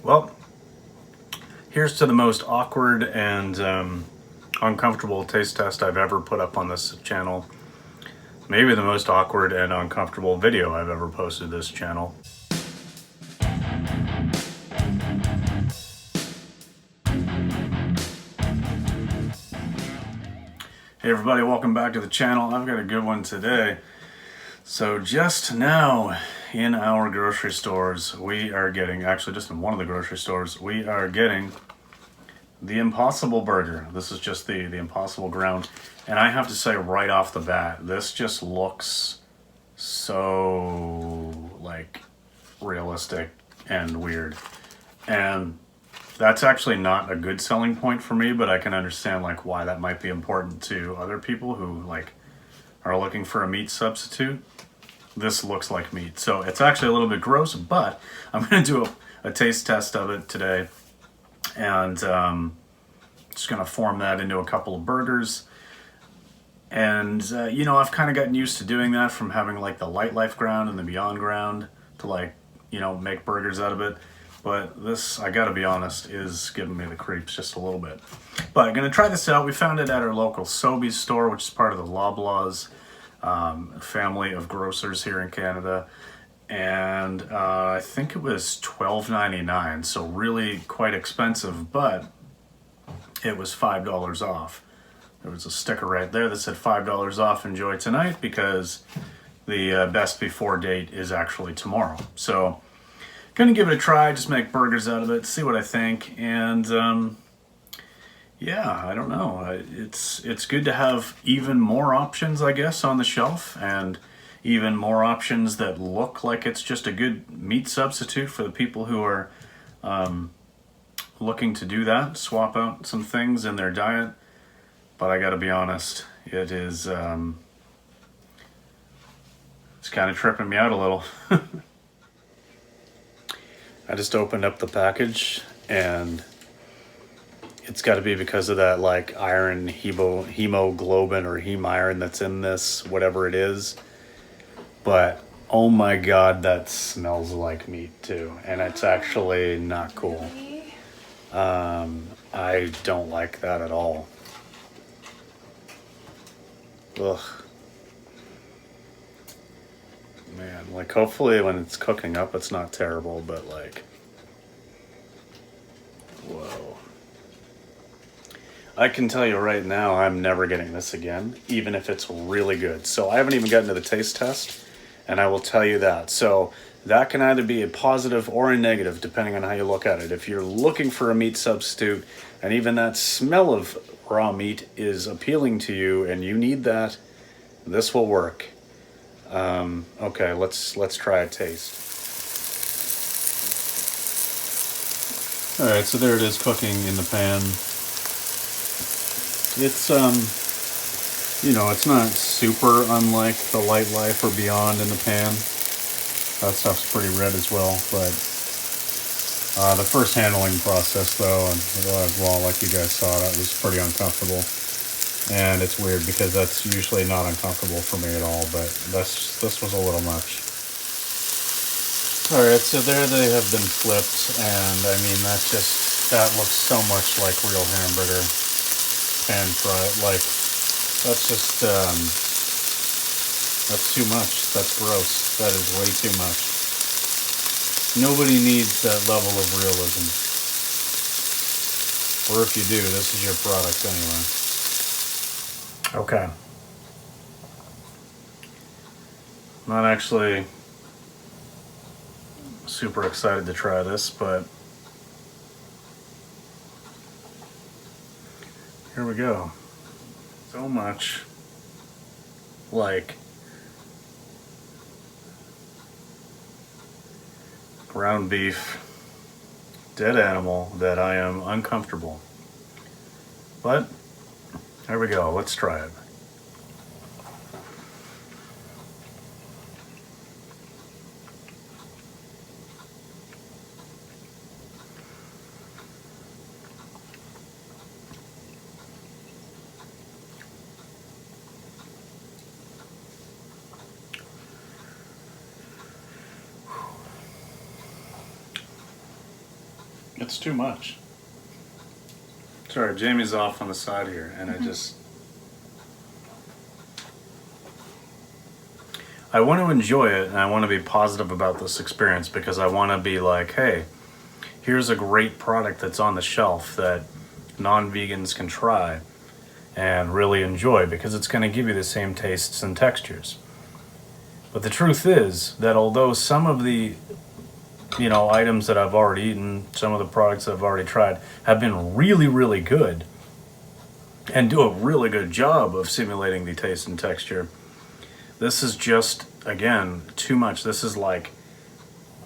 Well, here's to the most awkward and uncomfortable taste test I've ever put up on this channel. Maybe the most awkward and uncomfortable video I've ever posted to this channel. Hey everybody, welcome back to the channel. I've got a good one today. So just now in our grocery stores, we are getting, actually just in one of the grocery stores, we are getting the Impossible Burger. This is just the Impossible Ground. And I have to say right off the bat, this just looks so like realistic and weird. And that's actually not a good selling point for me, but I can understand like why that might be important to other people who like are looking for a meat substitute. This looks like meat. So it's actually a little bit gross, but I'm going to do a taste test of it today. And just going to form that into a couple of burgers. And, you know, I've kind of gotten used to doing that from having like the Light Life ground and the Beyond ground to like, you know, make burgers out of it. But this, I gotta be honest, is giving me the creeps just a little bit. But I'm gonna try this out. We found it at our local Sobeys store, which is part of the Loblaws family of grocers here in Canada. And I think it was $12.99, so really quite expensive, but it was $5 off. There was a sticker right there that said $5 off, enjoy tonight, because the best before date is actually tomorrow. So gonna give it a try, just make burgers out of it, see what I think. And yeah, I don't know, it's good to have even more options, I guess, on the shelf, and even more options that look like it's just a good meat substitute for the people who are looking to do that, swap out some things in their diet. But I gotta be honest, it is it's kind of tripping me out a little. I just opened up the package, and it's got to be because of that like iron, hemoglobin or heme iron that's in this, whatever it is. But oh my god, that smells like meat too, and it's actually not cool. I don't like that at all. Ugh. Man, like hopefully when it's cooking up it's not terrible, but like, whoa. I can tell you right now I'm never getting this again, even if it's really good. So I haven't even gotten to the taste test, and I will tell you that. So that can either be a positive or a negative depending on how you look at it. If you're looking for a meat substitute and even that smell of raw meat is appealing to you and you need that, this will work. Okay, let's try a taste. All right, so there it is cooking in the pan. It's you know, it's not super unlike the Light Life or Beyond in the pan. That stuff's pretty red as well, but the first handling process though, and well, like you guys saw, that was pretty uncomfortable. And it's weird because that's usually not uncomfortable for me at all, but this was a little much. Alright, so there they have been flipped, and I mean that looks so much like real hamburger pan fry. Like, that's just that's too much. That's gross. That is way too much. Nobody needs that level of realism. Or if you do, this is your product anyway. Okay. Not actually super excited to try this, but here we go. So much like ground beef, dead animal, that I am uncomfortable. But here we go, let's try it. It's too much. Sorry, Jamie's off on the side here, and I want to enjoy it, and I want to be positive about this experience because I want to be like, hey, here's a great product that's on the shelf that non-vegans can try and really enjoy because it's going to give you the same tastes and textures. But the truth is that although some of the items that I've already eaten, some of the products that I've already tried have been really, really good and do a really good job of simulating the taste and texture, this is just, again, too much. This is like,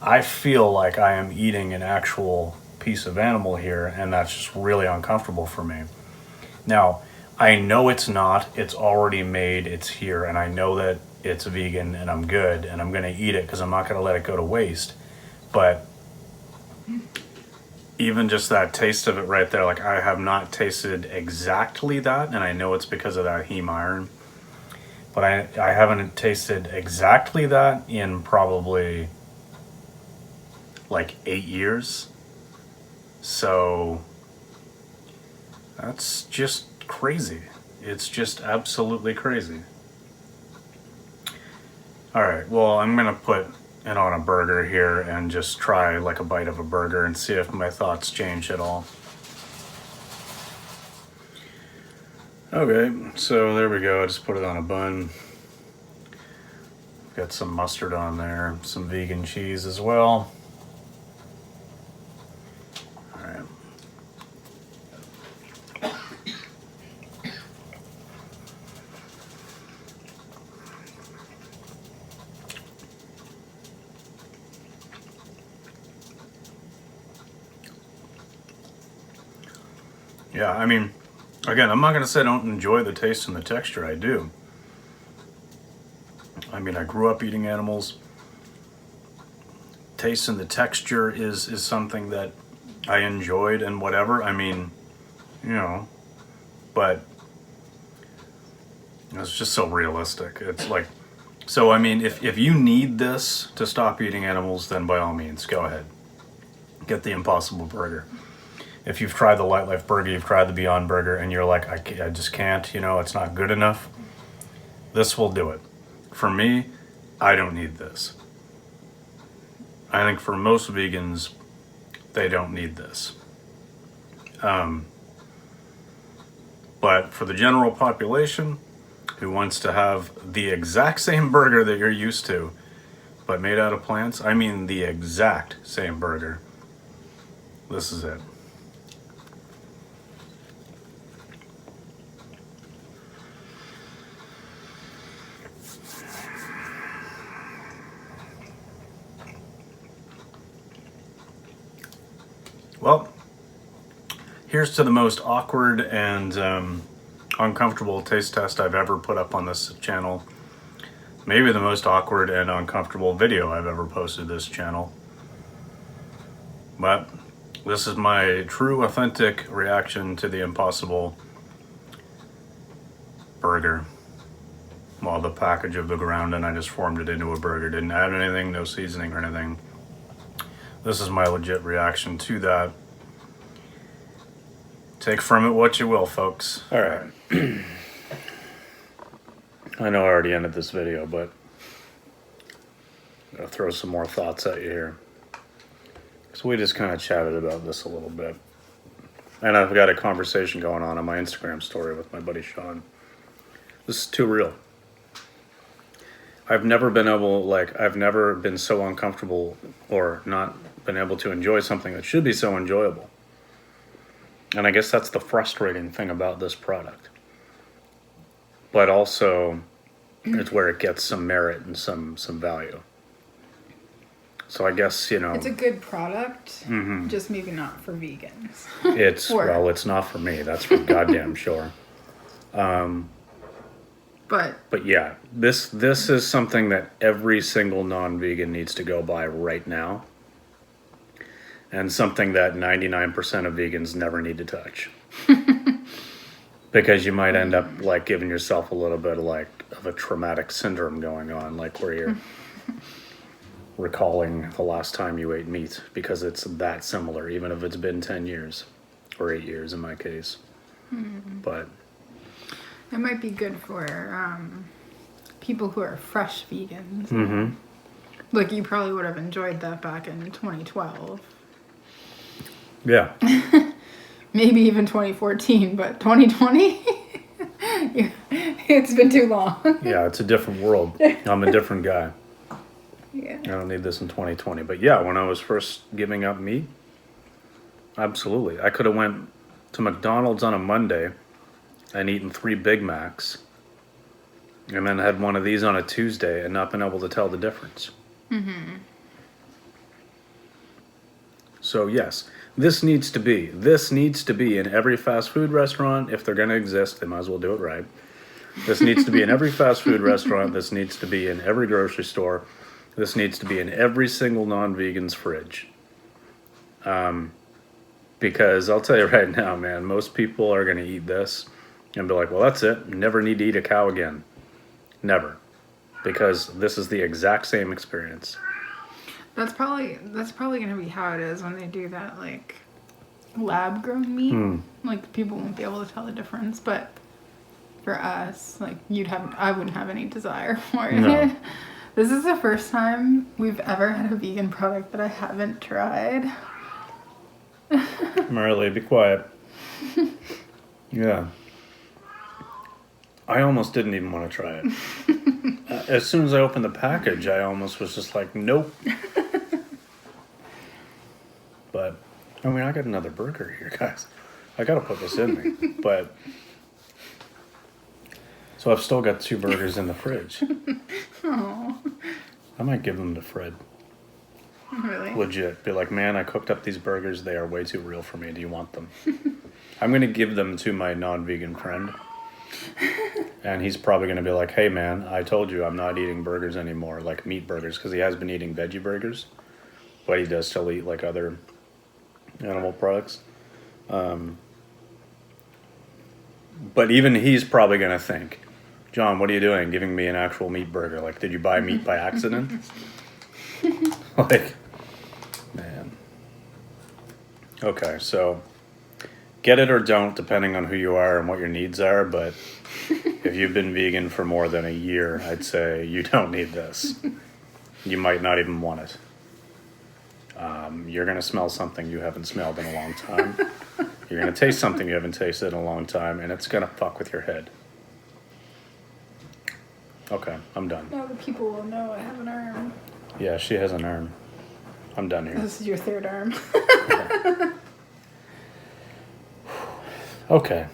I feel like I am eating an actual piece of animal here, and that's just really uncomfortable for me. Now, I know it's not. It's already made. It's here, and I know that it's vegan, and I'm good, and I'm going to eat it because I'm not going to let it go to waste. But even just that taste of it right there, like I have not tasted exactly that, and I know it's because of that heme iron. But I haven't tasted exactly that in probably like 8 years. So that's just crazy. It's just absolutely crazy. All right, well, I'm gonna put it on a burger here and just try like a bite of a burger and see if my thoughts change at all. Okay, so there we go. I just put it on a bun. Got some mustard on there, some vegan cheese as well. All right. Yeah, I mean, again, I'm not going to say I don't enjoy the taste and the texture. I do. I mean, I grew up eating animals. Taste and the texture is something that I enjoyed and whatever. I mean, but it's just so realistic. It's like, so I mean, if you need this to stop eating animals, then by all means, go ahead. Get the Impossible Burger. If you've tried the Light Life Burger, you've tried the Beyond Burger, and you're like, I just can't, it's not good enough, this will do it. For me, I don't need this. I think for most vegans, they don't need this. But for the general population who wants to have the exact same burger that you're used to, but made out of plants, I mean the exact same burger, this is it. Well, here's to the most awkward and uncomfortable taste test I've ever put up on this channel. Maybe the most awkward and uncomfortable video I've ever posted this channel. But this is my true, authentic reaction to the Impossible Burger. Well, the package of the ground, and I just formed it into a burger. Didn't add anything, no seasoning or anything. This is my legit reaction to that. Take from it what you will, folks. All right. I know I already ended this video, but I'm gonna throw some more thoughts at you here. So we just kind of chatted about this a little bit. And I've got a conversation going on my Instagram story with my buddy Sean. This is too real. I've never been so uncomfortable or not been able to enjoy something that should be so enjoyable. And I guess that's the frustrating thing about this product. But also, it's where it gets some merit and some value. So I guess, It's a good product, just maybe not for vegans. It's not for me. That's for goddamn sure. But yeah, this is something that every single non-vegan needs to go buy right now. And something that 99% of vegans never need to touch. Because you might end up giving yourself a little bit of a traumatic syndrome going on, where you're recalling the last time you ate meat because it's that similar, even if it's been 10 years or 8 years in my case. But It might be good for people who are fresh vegans. Like, you probably would have enjoyed that back in 2012. yeah, Maybe even 2014, but 2020? It's been too long. yeah, it's a different world. I'm a different guy. Yeah. I don't need this in 2020. But yeah, when I was first giving up meat, absolutely. I could have went to McDonald's on a Monday and eaten 3 Big Macs and then had one of these on a Tuesday and not been able to tell the difference. So yes, this needs to be in every fast food restaurant. If they're going to exist, they might as well do it right. This needs to be in every fast food restaurant. This needs to be in every grocery store. This needs to be in every single non-vegan's fridge. Because I'll tell you right now, man, most people are going to eat this and be like, well, that's it. Never need to eat a cow again. Never. Because this is the exact same experience. That's probably going to be how it is when they do that, like, lab-grown meat. Like, people won't be able to tell the difference, but for us, like, I wouldn't have any desire for it. No. This is the first time we've ever had a vegan product that I haven't tried. Marley, be quiet. Yeah. I almost didn't even want to try it. As soon as I opened the package, I almost was just like, nope. But, I mean, I got another burger here, guys. I gotta put this in me. But, so I've still got 2 burgers in the fridge. Oh, I might give them to Fred. really? Legit. Be like, man, I cooked up these burgers. They are way too real for me. Do you want them? I'm going to give them to my non-vegan friend. And he's probably going to be like, hey, man, I told you I'm not eating burgers anymore, like meat burgers, because he has been eating veggie burgers. But he does still eat, like, other animal products. But even he's probably going to think, John, what are you doing giving me an actual meat burger? Like, did you buy meat by accident? Like, man. Okay, so get it or don't, depending on who you are and what your needs are. But if you've been vegan for more than a year, I'd say you don't need this. You might not even want it. You're going to smell something you haven't smelled in a long time. You're going to taste something you haven't tasted in a long time, and it's going to fuck with your head. Okay, I'm done. Now the people will know I have an arm. Yeah, she has an arm. I'm done here. This is your third arm. Okay.